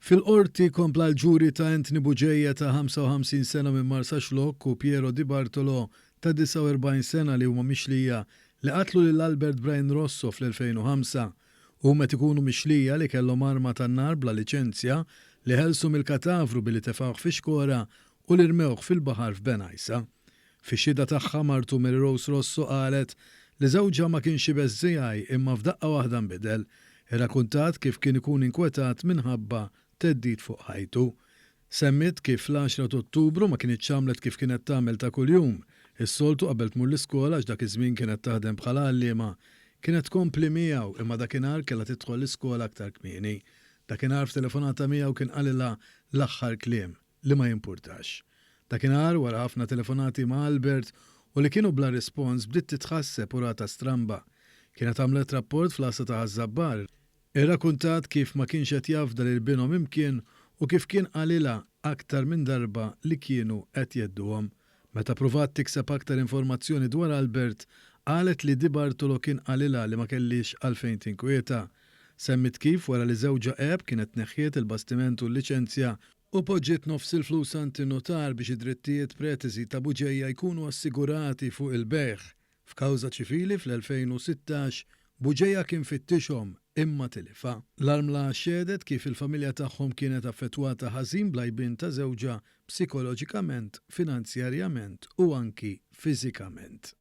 Fil-qorti kompla l-ġuri ta' Anthony Buġeja ta' 55 sena minn Marsa Xlok u Piero Di Bartolo ta' 49 sena li huma mixlija li qatlu lil Albert Brian Rosso fl-2005 u met ikunu mixlija li kellhom arma tan-nar bla liċenzja li ħelsu mill-katavru billi tefgħuh fi xkora u li rmewh fil-baħar f'Benajsa. Fix-xhieda tagħha martu Mary Rose Rosso qalet li żewġha ma kienx ibeżżejaj imma f'daqqa waħda nbidel, irrakkuntat kif kien ikun inkwetat minħabba teddid fuq ħajtu. Semmit kif fl-10 ta' Ottubru ma kienitx għamlet kif kienet tagħmel ta' kuljum. Is-soltu qabel tmur l-iskola għax dak iż-żmien kienet taħdem bħala għalliema, kienet tkompli miegħu imma dakinhar kellha tidħol l-iskola aktar kmieni. Dakinhar f'telefonata miegħu kien qalilha l-aħħar kliem li ma jimpurtax. Dakinhar wara ħafna telefonati ma' Albert u li kienu bla rispons bdiet titħasseb u rata stramba. Kienet għamlet rapport fl-qasa ta' Żabbar. Irrakkuntat kif ma kienx qed jafda lil binhom imkien u kif kien qalilha aktar minn darba li kienu qed jedduhom. Meta pruvat tikseb aktar informazzjoni dwar Albert, qalet li Di Bartolo kien qalilha li ma kellix għalfejn tinkwieta. Semmit kif wara li żewġa qeb kienet neħħiet il-bastiment u l-liċenzja u poġġiet nofs il-flus għand in-notar biex id-drittijiet pretesi ta' Buġeja jkunu assigurati fuq il-bejħ. F'kawża ċivili fl-2016 Buġeja kien fittixhom imma tilfa. L-armla xedet kif il-familja tagħhom kienet affettwata ħażin bl-għajbien ta' żewġa psikoloġikament, finanzjarjament u anki fiżikament.